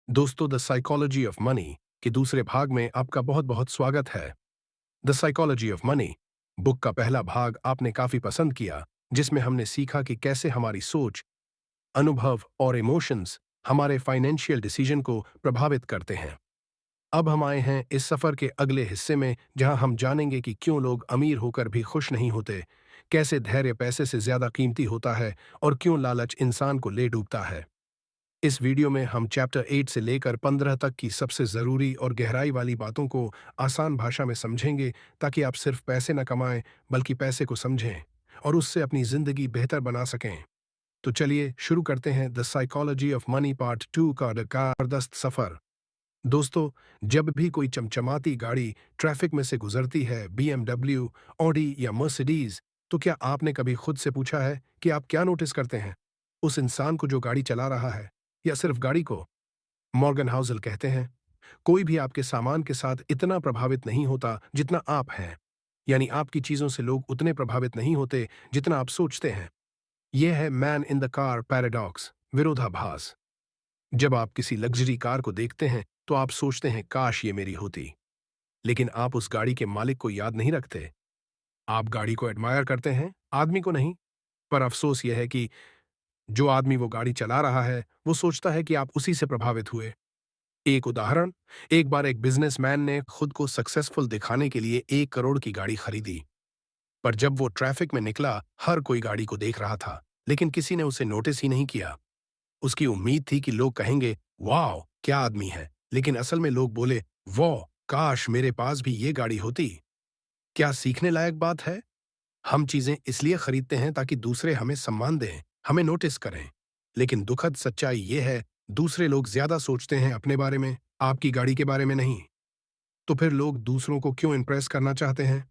दोस्तों, the psychology of money के दूसरे भाग में आपका बहुत बहुत स्वागत है। The psychology of money book का पहला भाग आपने काफी पसंद किया, जिसमें हमने सीखा कि कैसे हमारी सोच, अनुभव और इमोशंस हमारे फाइनेंशियल डिसीजन को प्रभावित करते हैं। अब हम आए हैं इस सफर के अगले हिस्से में, जहां हम जानेंगे कि क्यों लोग अमीर होकर भी खुश नहीं होते, कैसे धैर्य पैसे से ज्यादा कीमती होता है और क्यों लालच इंसान को ले डूबता है। इस वीडियो में हम चैप्टर 8 से लेकर 15 तक की सबसे ज़रूरी और गहराई वाली बातों को आसान भाषा में समझेंगे, ताकि आप सिर्फ पैसे न कमाएं बल्कि पैसे को समझें और उससे अपनी ज़िंदगी बेहतर बना सकें। तो चलिए शुरू करते हैं the psychology of money part 2 का जबरदस्त सफ़र। दोस्तों, जब भी कोई चमचमाती गाड़ी ट्रैफिक में से गुजरती है, BMW, ऑडी या मर्सिडीज, तो क्या आपने कभी खुद से पूछा है कि आप क्या नोटिस करते हैं? उस इंसान को जो गाड़ी चला रहा है, या सिर्फ गाड़ी को? मॉर्गन हाउसल कहते हैं, कोई भी आपके सामान के साथ इतना प्रभावित नहीं होता जितना आप हैं। यानी आपकी चीजों से लोग उतने प्रभावित नहीं होते जितना आप सोचते हैं। यह है man in the car paradox, विरोधाभास। जब आप किसी लग्जरी कार को देखते हैं तो आप सोचते हैं, काश ये मेरी होती। लेकिन आप उस गाड़ी के मालिक को याद नहीं रखते। आप गाड़ी को एडमायर करते हैं, आदमी को नहीं। पर अफसोस यह है कि जो आदमी वो गाड़ी चला रहा है, वो सोचता है कि आप उसी से प्रभावित हुए। एक उदाहरण, एक बार एक बिजनेसमैन ने खुद को सक्सेसफुल दिखाने के लिए 1 करोड़ की गाड़ी खरीदी। पर जब वो ट्रैफिक में निकला, हर कोई गाड़ी को देख रहा था, लेकिन किसी ने उसे नोटिस ही नहीं किया। उसकी उम्मीद थी कि लोग कहेंगे, वाह क्या आदमी है, लेकिन असल में लोग बोले, वाह काश मेरे पास भी ये गाड़ी होती। क्या सीखने लायक बात है? हम चीजें इसलिए खरीदते हैं ताकि दूसरे हमें सम्मान दें, हमें नोटिस करें। लेकिन दुखद सच्चाई यह है, दूसरे लोग ज्यादा सोचते हैं अपने बारे में, आपकी गाड़ी के बारे में नहीं। तो फिर लोग दूसरों को क्यों इंप्रेस करना चाहते हैं?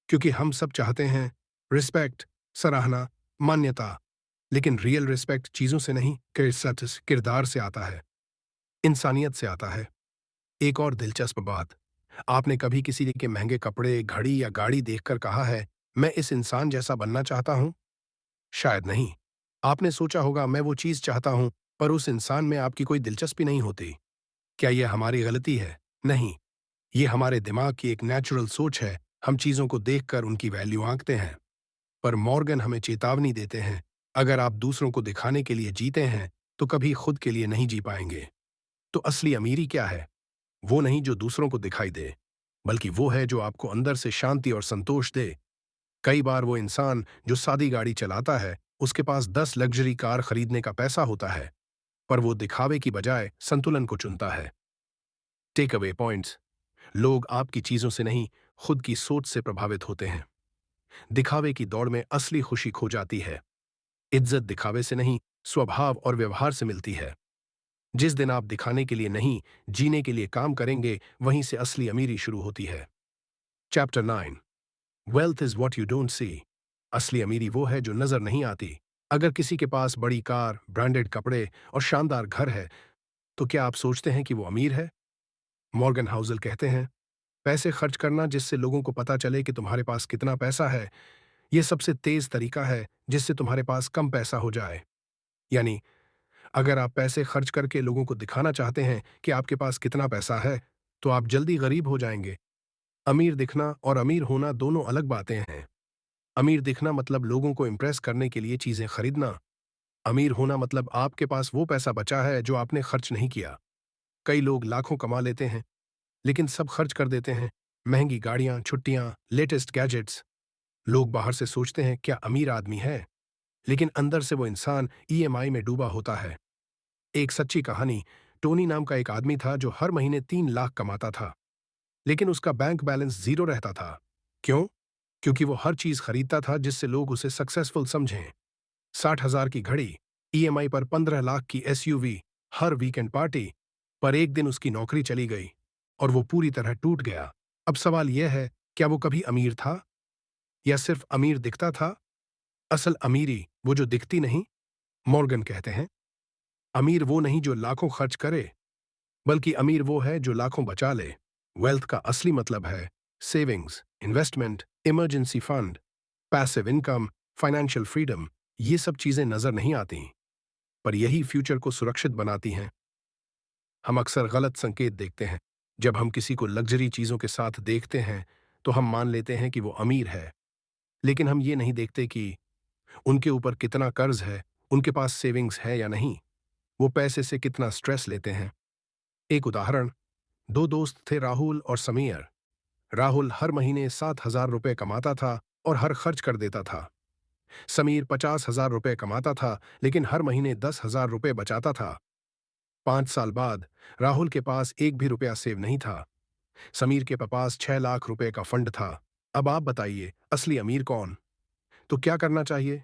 क्योंकि हम सब चाहते हैं रिस्पेक्ट, सराहना, मान्यता। लेकिन रियल रिस्पेक्ट चीजों से नहीं, किरदार से आता है, इंसानियत से आता है। एक और दिलचस्प बात, आपने कभी किसी के महंगे कपड़े, घड़ी या गाड़ी देखकर कहा है, मैं इस इंसान जैसा बनना चाहता हूं? शायद नहीं। आपने सोचा होगा, मैं वो चीज चाहता हूं, पर उस इंसान में आपकी कोई दिलचस्पी नहीं होती। क्या यह हमारी गलती है? नहीं, ये हमारे दिमाग की एक नेचुरल सोच है। हम चीजों को देखकर उनकी वैल्यू आंकते हैं। पर मॉर्गन हमें चेतावनी देते हैं, अगर आप दूसरों को दिखाने के लिए जीते हैं तो कभी खुद के लिए नहीं जी पाएंगे। तो असली अमीरी क्या है? वो नहीं जो दूसरों को दिखाई दे, बल्कि वो है जो आपको अंदर से शांति और संतोष दे। कई बार वो इंसान जो सादी गाड़ी चलाता है, उसके पास 10 लग्जरी कार खरीदने का पैसा होता है, पर वो दिखावे की बजाय संतुलन को चुनता है। टेक अवे पॉइंट्स, लोग आपकी चीजों से नहीं, खुद की सोच से प्रभावित होते हैं। दिखावे की दौड़ में असली खुशी खो जाती है। इज्जत दिखावे से नहीं, स्वभाव और व्यवहार से मिलती है। जिस दिन आप दिखाने के लिए नहीं, जीने के लिए काम करेंगे, वहीं से असली अमीरी शुरू होती है। Chapter 9, wealth is what you don't see. असली अमीरी वो है जो नजर नहीं आती। अगर किसी के पास बड़ी कार, ब्रांडेड कपड़े और शानदार घर है, तो क्या आप सोचते हैं कि वो अमीर है? मॉर्गन हाउसल कहते हैं, पैसे खर्च करना जिससे लोगों को पता चले कि तुम्हारे पास कितना पैसा है, यह सबसे तेज तरीका है जिससे तुम्हारे पास कम पैसा हो जाए। यानी अगर आप पैसे खर्च करके लोगों को दिखाना चाहते हैं कि आपके पास कितना पैसा है, तो आप जल्दी गरीब हो जाएंगे। अमीर दिखना और अमीर होना दोनों अलग बातें हैं। अमीर दिखना मतलब लोगों को इंप्रेस करने के लिए चीजें खरीदना। अमीर होना मतलब आपके पास वो पैसा बचा है जो आपने खर्च नहीं किया। कई लोग लाखों कमा लेते हैं, लेकिन सब खर्च कर देते हैं। महंगी गाड़ियां, छुट्टियां, लेटेस्ट गैजेट्स। लोग बाहर से सोचते हैं, क्या अमीर आदमी है? लेकिन अंदर से वो इंसान ईएमआई में डूबा होता है। एक सच्ची कहानी, टोनी नाम का एक आदमी था जो हर महीने 3 लाख कमाता था, लेकिन उसका बैंक बैलेंस जीरो रहता था। क्यों? क्योंकि वो हर चीज खरीदता था जिससे लोग उसे सक्सेसफुल समझें। 60,000 की घड़ी, ईएमआई पर 15 लाख की एसयूवी, हर वीकेंड पार्टी। पर एक दिन उसकी नौकरी चली गई और वो पूरी तरह टूट गया। अब सवाल यह है, क्या वो कभी अमीर था या सिर्फ अमीर दिखता था? असल अमीरी वो जो दिखती नहीं। मॉर्गन कहते हैं, अमीर वो नहीं जो लाखों खर्च करे, बल्कि अमीर वो है जो लाखों बचा ले। वेल्थ का असली मतलब है savings, investment, emergency fund, passive income, financial freedom. ये सब चीजें नजर नहीं आती, पर यही फ्यूचर को सुरक्षित बनाती हैं। हम अक्सर गलत संकेत देखते हैं। जब हम किसी को लग्जरी चीजों के साथ देखते हैं तो हम मान लेते हैं कि वो अमीर है, लेकिन हम ये नहीं देखते कि उनके ऊपर कितना कर्ज है, उनके पास सेविंग्स है या नहीं, वो पैसे से कितना स्ट्रेस लेते हैं। एक उदाहरण, दो दोस्त थे, राहुल और समीर। राहुल हर महीने 7,000 रुपए कमाता था और हर खर्च कर देता था। समीर 50,000 रुपए कमाता था लेकिन हर महीने 10,000 रुपए बचाता था। 5 साल बाद राहुल के पास एक भी रुपया सेव नहीं था। समीर के पास 6 लाख रुपए का फंड था। अब आप बताइए, असली अमीर कौन? तो क्या करना चाहिए?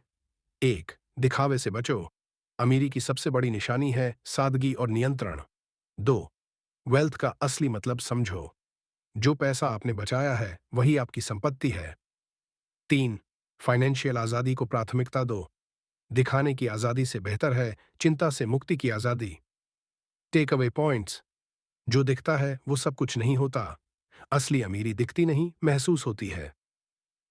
एक, दिखावे से बचो। अमीरी की सबसे बड़ी निशानी है सादगी और नियंत्रण। दो, वेल्थ का असली मतलब समझो। जो पैसा आपने बचाया है वही आपकी संपत्ति है। तीन, फाइनेंशियल आजादी को प्राथमिकता दो। दिखाने की आजादी से बेहतर है चिंता से मुक्ति की आजादी। टेक अवे पॉइंट्स, जो दिखता है वो सब कुछ नहीं होता। असली अमीरी दिखती नहीं, महसूस होती है।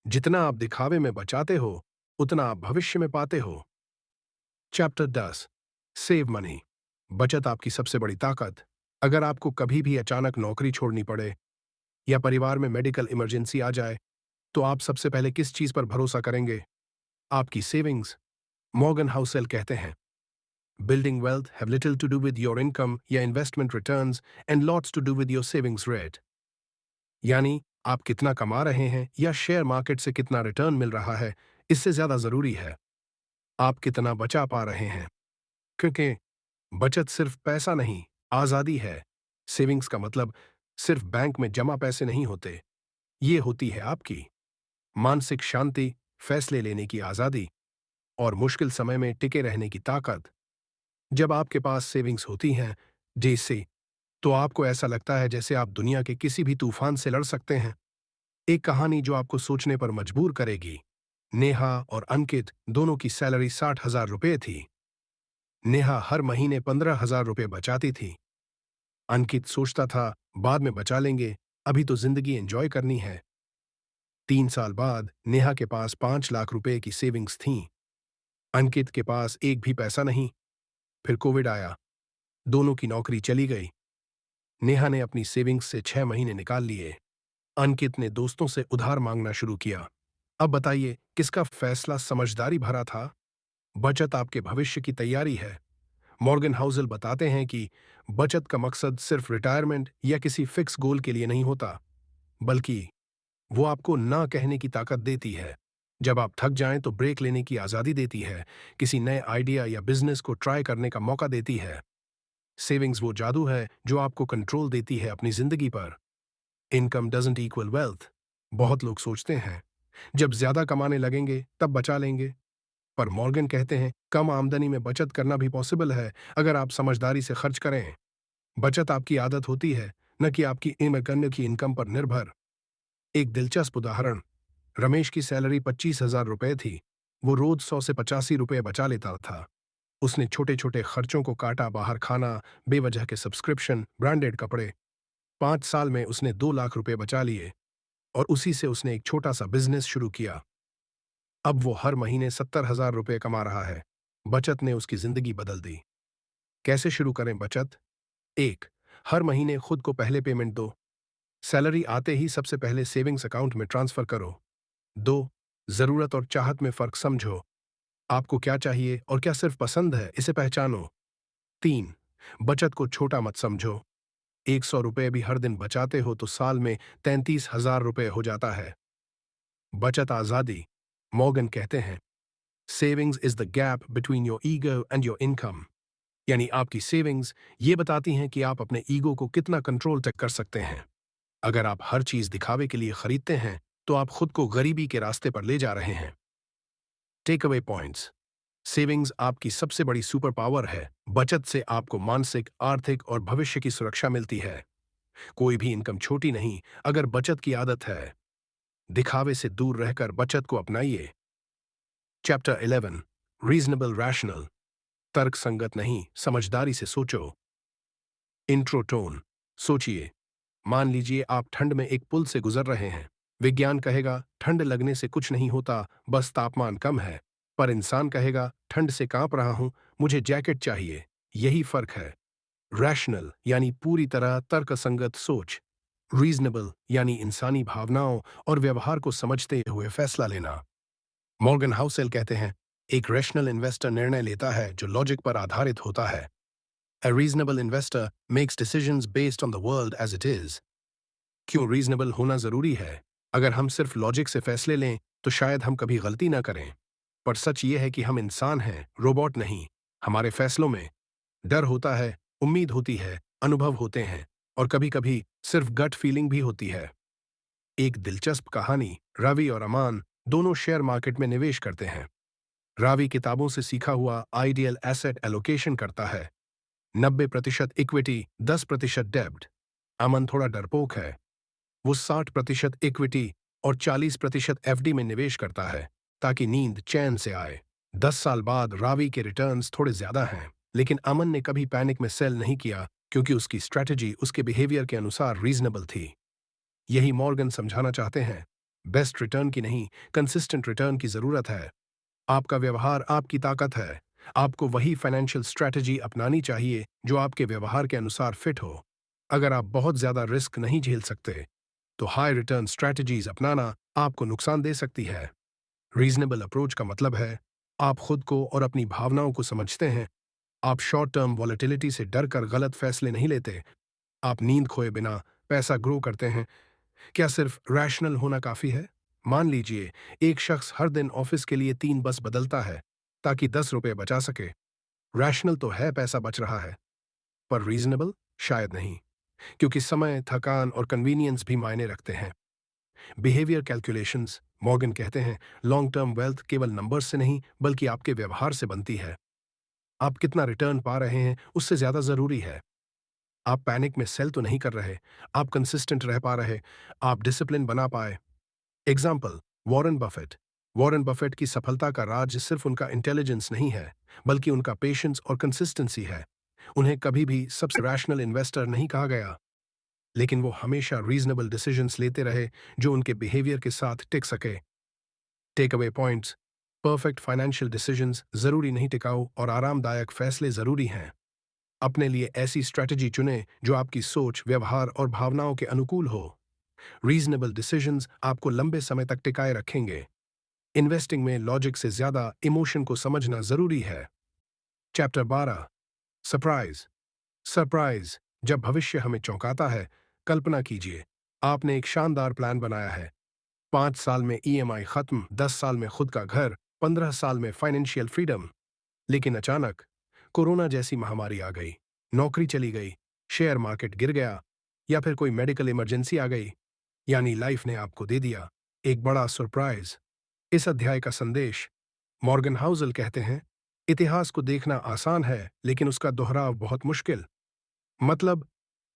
जितना आप दिखावे में बचाते हो उतना आप भविष्य में पाते हो। Chapter 10, save money. बचत आपकी सबसे बड़ी ताकत। अगर आपको कभी भी अचानक नौकरी छोड़नी पड़े या परिवार में मेडिकल इमरजेंसी आ जाए तो आप सबसे पहले किस चीज पर भरोसा करेंगे? आपकी सेविंग्स। मॉर्गन हाउसेल कहते हैं, building wealth have little to do with your income या investment returns and lots to do with your savings rate. यानी आप कितना कमा रहे हैं या शेयर मार्केट से कितना रिटर्न मिल रहा है, इससे ज्यादा जरूरी है आप कितना बचा पा रहे हैं। क्योंकि बचत सिर्फ पैसा नहीं, आजादी है। सेविंग्स का मतलब सिर्फ बैंक में जमा पैसे नहीं होते, ये होती है आपकी मानसिक शांति, फैसले लेने की आजादी और मुश्किल समय में टिके रहने की ताकत। जब आपके पास सेविंग्स होती हैं जैसे, तो आपको ऐसा लगता है जैसे आप दुनिया के किसी भी तूफान से लड़ सकते हैं। एक कहानी जो आपको सोचने पर मजबूर करेगी। नेहा और अंकित दोनों की सैलरी 60,000 रुपये थी। नेहा हर महीने 15,000 रुपये बचाती थी। अंकित सोचता था बाद में बचा लेंगे, अभी तो जिंदगी एंजॉय करनी है। 3 साल बाद नेहा के पास 5 लाख रुपए की सेविंग्स थीं। अंकित के पास एक भी पैसा नहीं। फिर कोविड आया, दोनों की नौकरी चली गई। नेहा ने अपनी सेविंग्स से 6 महीने निकाल लिए। अंकित ने दोस्तों से उधार मांगना शुरू किया। अब बताइए किसका फैसला समझदारी भरा था? बचत आपके भविष्य की तैयारी है। मॉर्गन हाउसेल बताते हैं कि बचत का मकसद सिर्फ रिटायरमेंट या किसी फिक्स गोल के लिए नहीं होता, बल्कि वो आपको ना कहने की ताकत देती है। जब आप थक जाएं तो ब्रेक लेने की आजादी देती है, किसी नए आइडिया या बिजनेस को ट्राई करने का मौका देती है। सेविंग्स वो जादू है जो आपको कंट्रोल देती है अपनी जिंदगी पर। Income doesn't equal wealth. बहुत लोग सोचते हैं जब ज्यादा कमाने लगेंगे तब बचा लेंगे, पर मॉर्गन कहते हैं कम आमदनी में बचत करना भी पॉसिबल है अगर आप समझदारी से खर्च करें। बचत आपकी आदत होती है, न कि आपकी करने की इनकम पर निर्भर। एक दिलचस्प उदाहरण, रमेश की सैलरी 25,000 रुपए थी। वो रोज 100 से 85 रुपए बचा लेता था। उसने छोटे छोटे खर्चों को काटा, बाहर खाना, बेवजह के सब्सक्रिप्शन, ब्रांडेड कपड़े। 5 साल में उसने 2 लाख रुपए बचा लिए और उसी से उसने एक छोटा सा बिजनेस शुरू किया। अब वो हर महीने 70,000 रुपए कमा रहा है। बचत ने उसकी जिंदगी बदल दी। कैसे शुरू करें बचत? एक, हर महीने खुद को पहले पेमेंट दो। सैलरी आते ही सबसे पहले सेविंग्स अकाउंट में ट्रांसफर करो। दो, जरूरत और चाहत में फर्क समझो। आपको क्या चाहिए और क्या सिर्फ पसंद है, इसे पहचानो। तीन, बचत को छोटा मत समझो। 100 रुपए भी हर दिन बचाते हो तो साल में 33,000 रुपए हो जाता है। बचत आजादी। मॉर्गन कहते हैं, savings is the gap between your ego and your income. यानी आपकी सेविंग्स ये बताती हैं कि आप अपने ईगो को कितना कंट्रोल तक कर सकते हैं। अगर आप हर चीज दिखावे के लिए खरीदते हैं तो आप खुद को गरीबी के रास्ते पर ले जा रहे हैं। Take away points. सेविंग्स आपकी सबसे बड़ी सुपर पावर है। बचत से आपको मानसिक, आर्थिक और भविष्य की सुरक्षा मिलती है। कोई भी इनकम छोटी नहीं अगर बचत की आदत है। दिखावे से दूर रहकर बचत को अपनाइए। Chapter 11, reasonable rational. तर्क संगत नहीं, समझदारी से सोचो। इंट्रोटोन। सोचिए, मान लीजिए आप ठंड में एक पुल से गुजर रहे हैं। विज्ञान कहेगा ठंड लगने से कुछ नहीं होता, बस तापमान कम है। पर इंसान कहेगा ठंड से कांप रहा हूं, मुझे जैकेट चाहिए। यही फर्क है। रैशनल यानी पूरी तरह तर्कसंगत सोच, रीजनेबल यानी इंसानी भावनाओं और व्यवहार को समझते हुए फैसला लेना। मॉर्गन हाउसेल कहते हैं, एक रैशनल इन्वेस्टर निर्णय लेता है जो लॉजिक पर आधारित होता है। A reasonable investor makes decisions based on the world as it is. क्यों रीजनेबल होना जरूरी है? अगर हम सिर्फ लॉजिक से फैसले लें तो शायद हम कभी गलती ना करें। पर सच ये है कि हम इंसान हैं, रोबोट नहीं। हमारे फैसलों में डर होता है, उम्मीद होती है, अनुभव होते हैं और कभी-कभी सिर्फ गट फीलिंग भी होती है। एक दिलचस्प कहानी, रवि और अमान दोनों शेयर मार्केट में निवेश करते हैं। रवि किताबों से सीखा हुआ आइडियल एसेट एलोकेशन करता है, 90% इक्विटी, 10% डेब्ट। अमन थोड़ा डरपोक है, वो 60% इक्विटी और 40% एफडी में निवेश करता है ताकि नींद चैन से आए। 10 साल बाद रावी के रिटर्न्स थोड़े ज्यादा हैं, लेकिन अमन ने कभी पैनिक में सेल नहीं किया क्योंकि उसकी स्ट्रैटेजी उसके बिहेवियर के अनुसार रीजनेबल थी। यही मॉर्गन समझाना चाहते हैं, बेस्ट रिटर्न की नहीं, कंसिस्टेंट रिटर्न की जरूरत है। आपका व्यवहार आपकी ताकत है। आपको वही फाइनेंशियल स्ट्रैटेजी अपनानी चाहिए जो आपके व्यवहार के अनुसार फिट हो। अगर आप बहुत ज्यादा रिस्क नहीं झेल सकते तो हाई रिटर्न स्ट्रैटेजीज अपनाना आपको नुकसान दे सकती है। रीजनेबल अप्रोच का मतलब है आप खुद को और अपनी भावनाओं को समझते हैं। आप शॉर्ट टर्म वॉलेटिलिटी से डर कर गलत फैसले नहीं लेते। आप नींद खोए बिना पैसा ग्रो करते हैं। क्या सिर्फ रैशनल होना काफी है? मान लीजिए एक शख्स हर दिन ऑफिस के लिए 3 बस बदलता है ताकि 10 रुपए बचा सके। रैशनल तो है, पैसा बच रहा है, पर रीजनेबल शायद नहीं, क्योंकि समय, थकान और कन्वीनियंस भी मायने रखते हैं। बिहेवियर कैलकुलेशंस, मॉर्गन कहते हैं, लॉन्ग टर्म वेल्थ केवल नंबर्स से नहीं बल्कि आपके व्यवहार से बनती है। आप कितना रिटर्न पा रहे हैं उससे ज्यादा जरूरी है। आप पैनिक में सेल तो नहीं कर रहे, आप कंसिस्टेंट रह पा रहे, आप डिसिप्लिन बना पाए। Example, Warren Buffett. Warren Buffett की सफलता का राज सिर्फ उनका इंटेलिजेंस नहीं है बल्कि उनका पेशेंस और कंसिस्टेंसी है। उन्हें कभी भी सबसे रैशनल इन्वेस्टर नहीं कहा गया, लेकिन वो हमेशा रीजनेबल डिसीजंस लेते रहे जो उनके बिहेवियर के साथ टिक सके। Take away points, perfect financial decisions जरूरी नहीं, टिकाऊ और आरामदायक फैसले जरूरी हैं। अपने लिए ऐसी स्ट्रैटेजी चुनें जो आपकी सोच, व्यवहार और भावनाओं के अनुकूल हो। रीजनेबल डिसीजंस आपको लंबे समय तक टिकाए रखेंगे। इन्वेस्टिंग में लॉजिक से ज्यादा इमोशन को समझना जरूरी है। Chapter 12, surprise. सरप्राइज, जब भविष्य हमें चौंकाता है। कल्पना कीजिए, आपने एक शानदार प्लान बनाया है, 5 साल में ईएमआई खत्म, 10 साल में खुद का घर, 15 साल में फाइनेंशियल फ्रीडम। लेकिन अचानक कोरोना जैसी महामारी आ गई, नौकरी चली गई, शेयर मार्केट गिर गया या फिर कोई मेडिकल इमरजेंसी आ गई। यानी लाइफ ने आपको दे दिया एक बड़ा सरप्राइज। इस अध्याय का संदेश, मॉर्गन हाउसेल कहते हैं, इतिहास को देखना आसान है लेकिन उसका दोहराव बहुत मुश्किल। मतलब,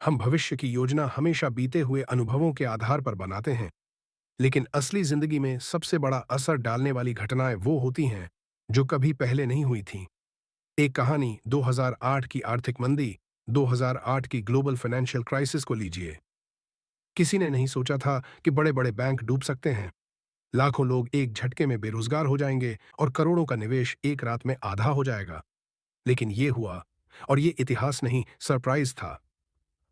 हम भविष्य की योजना हमेशा बीते हुए अनुभवों के आधार पर बनाते हैं, लेकिन असली जिंदगी में सबसे बड़ा असर डालने वाली घटनाएं वो होती हैं जो कभी पहले नहीं हुई थीं। एक कहानी, 2008 की आर्थिक मंदी, 2008 की ग्लोबल फाइनेंशियल क्राइसिस को लीजिए। किसी ने नहीं सोचा था कि बड़े बड़े बैंक डूब सकते हैं, लाखों लोग एक झटके में बेरोजगार हो जाएंगे और करोड़ों का निवेश एक रात में आधा हो जाएगा। लेकिन ये हुआ, और ये इतिहास नहीं, सरप्राइज था।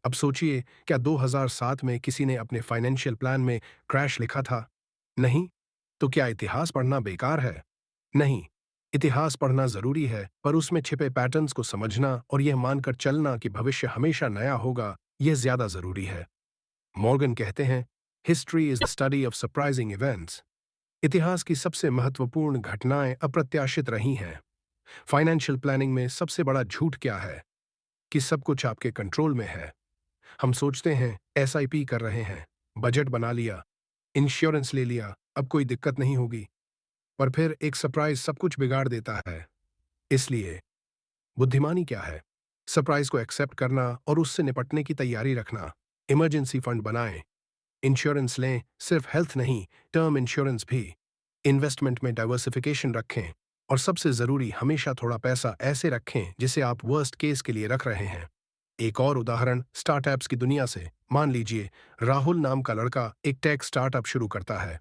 अब सोचिए, क्या 2007 में किसी ने अपने फाइनेंशियल प्लान में क्रैश लिखा था? नहीं। तो क्या इतिहास पढ़ना बेकार है? नहीं। इतिहास पढ़ना जरूरी है, पर उसमें छिपे पैटर्न्स को समझना और यह मानकर चलना कि भविष्य हमेशा नया होगा, यह ज्यादा जरूरी है। मॉर्गन कहते हैं, history is the study of surprising events. इतिहास की सबसे महत्वपूर्ण घटनाएं अप्रत्याशित रही हैं। फाइनेंशियल प्लानिंग में सबसे बड़ा झूठ क्या है? कि सब कुछ आपके कंट्रोल में है। हम सोचते हैं एसआईपी कर रहे हैं, बजट बना लिया, इंश्योरेंस ले लिया, अब कोई दिक्कत नहीं होगी, पर फिर एक सरप्राइज सब कुछ बिगाड़ देता है। इसलिए बुद्धिमानी क्या है? सरप्राइज को एक्सेप्ट करना और उससे निपटने की तैयारी रखना। इमरजेंसी फंड बनाएं, इंश्योरेंस लें, सिर्फ हेल्थ नहीं, टर्म इंश्योरेंस भी। इन्वेस्टमेंट में डाइवर्सिफिकेशन रखें, और सबसे जरूरी, हमेशा थोड़ा पैसा ऐसे रखें जिसे आप वर्स्ट केस के लिए रख रहे हैं। एक और उदाहरण स्टार्टअप्स की दुनिया से। मान लीजिए राहुल नाम का लड़का एक टेक स्टार्टअप शुरू करता है।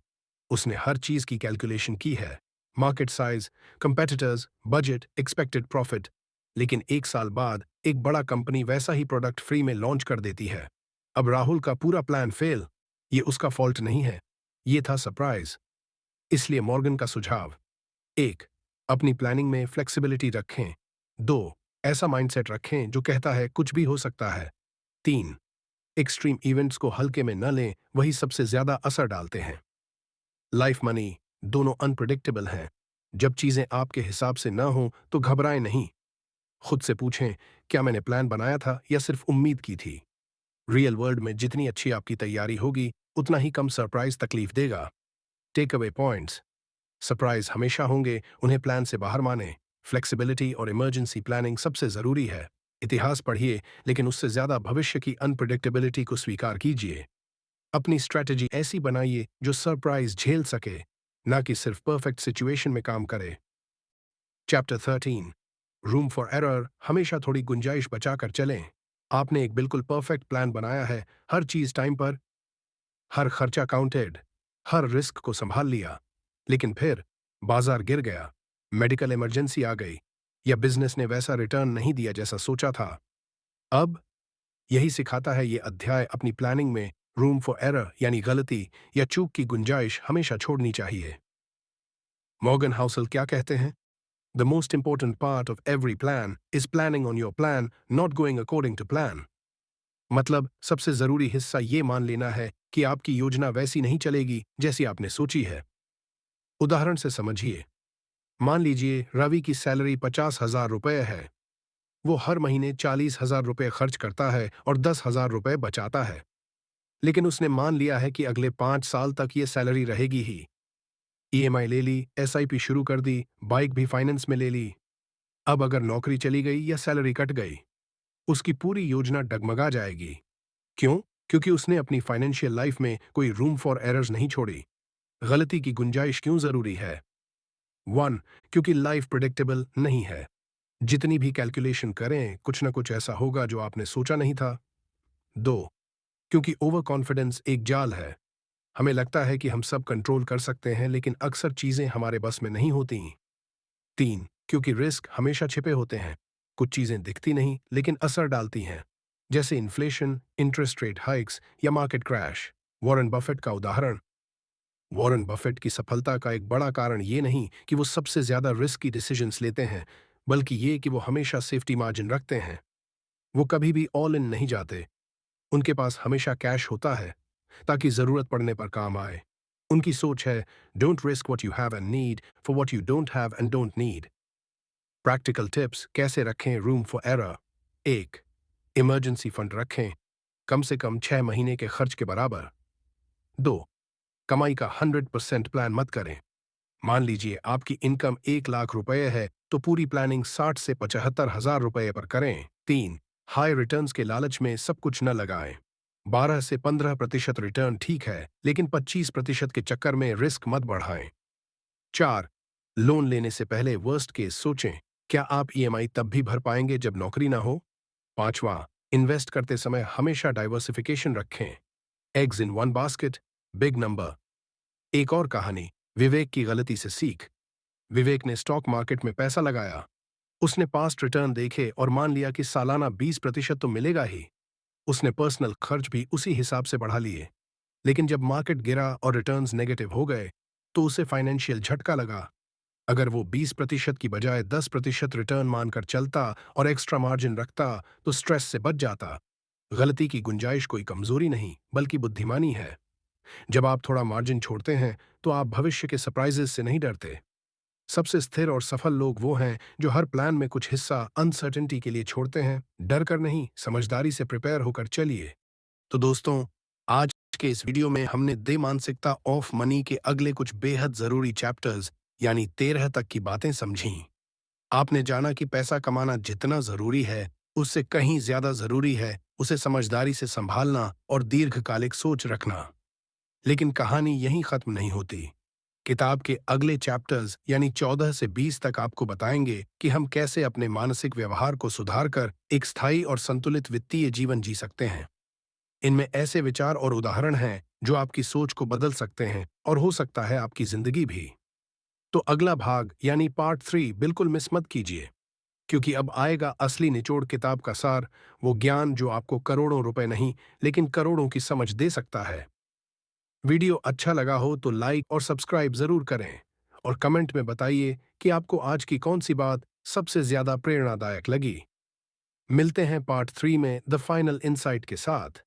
उसने हर चीज की कैलकुलेशन की है, market size, competitors, budget, expected profit. लेकिन 1 साल बाद एक बड़ा कंपनी वैसा ही प्रोडक्ट फ्री में लॉन्च कर देती है। अब राहुल का पूरा प्लान फेल। ये उसका फॉल्ट नहीं है, ये था सरप्राइज। इसलिए मॉर्गन का सुझाव: 1. अपनी प्लानिंग में फ्लेक्सिबिलिटी रखें। 2. ऐसा माइंडसेट रखें जो कहता है कुछ भी हो सकता है। 3. एक्सट्रीम इवेंट्स को हल्के में न लें, वही सबसे ज्यादा असर डालते हैं। लाइफ मनी दोनों अनप्रिडिक्टेबल हैं। जब चीजें आपके हिसाब से न हों तो घबराएं नहीं। खुद से पूछें, क्या मैंने प्लान बनाया था या सिर्फ उम्मीद की थी? रियल वर्ल्ड में जितनी अच्छी आपकी तैयारी होगी, उतना ही कम सरप्राइज तकलीफ देगा। टेक अवे पॉइंट्स: सरप्राइज हमेशा होंगे, उन्हें प्लान से बाहर माने। फ्लेक्सिबिलिटी और इमरजेंसी प्लानिंग सबसे जरूरी है। इतिहास पढ़िए, लेकिन उससे ज्यादा भविष्य की अनप्रिडिक्टेबिलिटी को स्वीकार कीजिए। अपनी स्ट्रैटेजी ऐसी बनाइए जो सरप्राइज झेल सके, ना कि सिर्फ परफेक्ट सिचुएशन में काम करे। चैप्टर 13, रूम फॉर एरर: हमेशा थोड़ी गुंजाइश बचाकर चलें। आपने एक बिल्कुल परफेक्ट प्लान बनाया है, हर चीज टाइम पर, हर खर्चा काउंटेड, हर रिस्क को संभाल लिया। लेकिन फिर बाजार गिर गया, मेडिकल इमरजेंसी आ गई, या बिजनेस ने वैसा रिटर्न नहीं दिया जैसा सोचा था। अब यही सिखाता है ये अध्याय, अपनी प्लानिंग में रूम फॉर एरर यानी गलती या चूक की गुंजाइश हमेशा छोड़नी चाहिए। मॉर्गन हाउसल क्या कहते हैं? The most important part of every plan is planning on your plan, not going according to plan. मतलब सबसे जरूरी हिस्सा ये मान लेना है कि आपकी योजना वैसी नहीं चलेगी जैसी आपने सोची है। उदाहरण से समझिए। मान लीजिए रवि की सैलरी 50,000 रुपये है। वो हर महीने 40,000 रुपये खर्च करता है और 10,000 रुपये बचाता है। लेकिन उसने मान लिया है कि अगले 5 साल तक ये सैलरी रहेगी ही। ईएमआई ले ली, एसआईपी शुरू कर दी, बाइक भी फाइनेंस में ले ली। अब अगर नौकरी चली गई या सैलरी कट गई, उसकी पूरी योजना डगमगा जाएगी। क्यों? क्योंकि उसने अपनी फाइनेंशियल लाइफ में कोई रूम फॉर एरर्स नहीं छोड़ी। गलती की गुंजाइश क्यों जरूरी है? 1. क्योंकि लाइफ प्रिडिक्टेबल नहीं है। जितनी भी कैलकुलेशन करें, कुछ ना कुछ ऐसा होगा जो आपने सोचा नहीं था। 2. क्योंकि ओवर कॉन्फिडेंस एक जाल है। हमें लगता है कि हम सब कंट्रोल कर सकते हैं, लेकिन अक्सर चीजें हमारे बस में नहीं होती। 3. क्योंकि रिस्क हमेशा छिपे होते हैं। कुछ चीजें दिखती नहीं लेकिन असर डालती हैं, जैसे इन्फ्लेशन, इंटरेस्ट रेट हाइक्स या मार्केट क्रैश। वॉरेन बफेट का उदाहरण। वॉरेन बफेट की सफलता का एक बड़ा कारण ये नहीं कि वो सबसे ज्यादा रिस्की डिसीजंस लेते हैं, बल्कि ये कि वो हमेशा सेफ्टी मार्जिन रखते हैं। वो कभी भी ऑल इन नहीं जाते। उनके पास हमेशा कैश होता है, ताकि जरूरत पड़ने पर काम आए। उनकी सोच है, don't risk what you have and need for what you don't have and don't need. Practical tips कैसे रखें room for error. 1. Emergency fund रखें, कम से कम 6 महीने के खर्च के बराबर। 2. कमाई का 100% प्लान मत करें। मान लीजिए आपकी इनकम 1 लाख रुपए है, तो पूरी प्लानिंग 60 से 75,000 रुपए पर करें। 3. हाई रिटर्न्स के लालच में सब कुछ न लगाएं। 12 से 15% रिटर्न ठीक है, लेकिन 25% के चक्कर में रिस्क मत बढ़ाएं। 4. लोन लेने से पहले वर्स्ट केस सोचें, क्या आप ईएमआई तब भी भर पाएंगे जब नौकरी ना हो? 5वां, इन्वेस्ट करते समय हमेशा डाइवर्सिफिकेशन रखें। Eggs in one basket, big number. एक और कहानी, विवेक की गलती से सीख। विवेक ने स्टॉक मार्केट में पैसा लगाया। उसने पास्ट रिटर्न देखे और मान लिया कि सालाना 20% तो मिलेगा ही। उसने पर्सनल खर्च भी उसी हिसाब से बढ़ा लिए। लेकिन जब मार्केट गिरा और रिटर्न्स नेगेटिव हो गए, तो उसे फाइनेंशियल झटका लगा। अगर वो 20% की बजाय 10% रिटर्न मानकर चलता और एक्स्ट्रा मार्जिन रखता, तो स्ट्रेस से बच जाता। गलती की गुंजाइश कोई कमजोरी नहीं, बल्कि बुद्धिमानी है। जब आप थोड़ा मार्जिन छोड़ते हैं, तो आप भविष्य के सरप्राइजेस से नहीं डरते। सबसे स्थिर और सफल लोग वो हैं जो हर प्लान में कुछ हिस्सा अनसर्टेनिटी के लिए छोड़ते हैं। डर कर नहीं, समझदारी से प्रिपेयर होकर चलिए। तो दोस्तों, आज के इस वीडियो में हमने दे मानसिकता ऑफ मनी के अगले कुछ बेहद जरूरी चैप्टर्स यानी 13 तक की बातें समझी। आपने जाना कि पैसा कमाना जितना जरूरी है, उससे कहीं ज्यादा जरूरी है उसे समझदारी से संभालना और दीर्घकालिक सोच रखना। लेकिन कहानी यहीं खत्म नहीं होती। किताब के अगले चैप्टर्स यानी 14 से 20 तक आपको बताएंगे कि हम कैसे अपने मानसिक व्यवहार को सुधारकर एक स्थायी और संतुलित वित्तीय जीवन जी सकते हैं। इनमें ऐसे विचार और उदाहरण हैं जो आपकी सोच को बदल सकते हैं और हो सकता है आपकी जिंदगी भी। तो अगला भाग यानी पार्ट 3 बिल्कुल मिस मत कीजिए। क्योंकि अब आएगा असली निचोड़ किताब का सार, वो ज्ञान जो आपको करोड़ों रुपए नहीं, लेकिन करोड़ों की समझ दे सकता है। वीडियो अच्छा लगा हो तो लाइक और सब्सक्राइब जरूर करें और कमेंट में बताइए कि आपको आज की कौन सी बात सबसे ज्यादा प्रेरणादायक लगी। मिलते हैं पार्ट 3 में द फाइनल इनसाइट के साथ।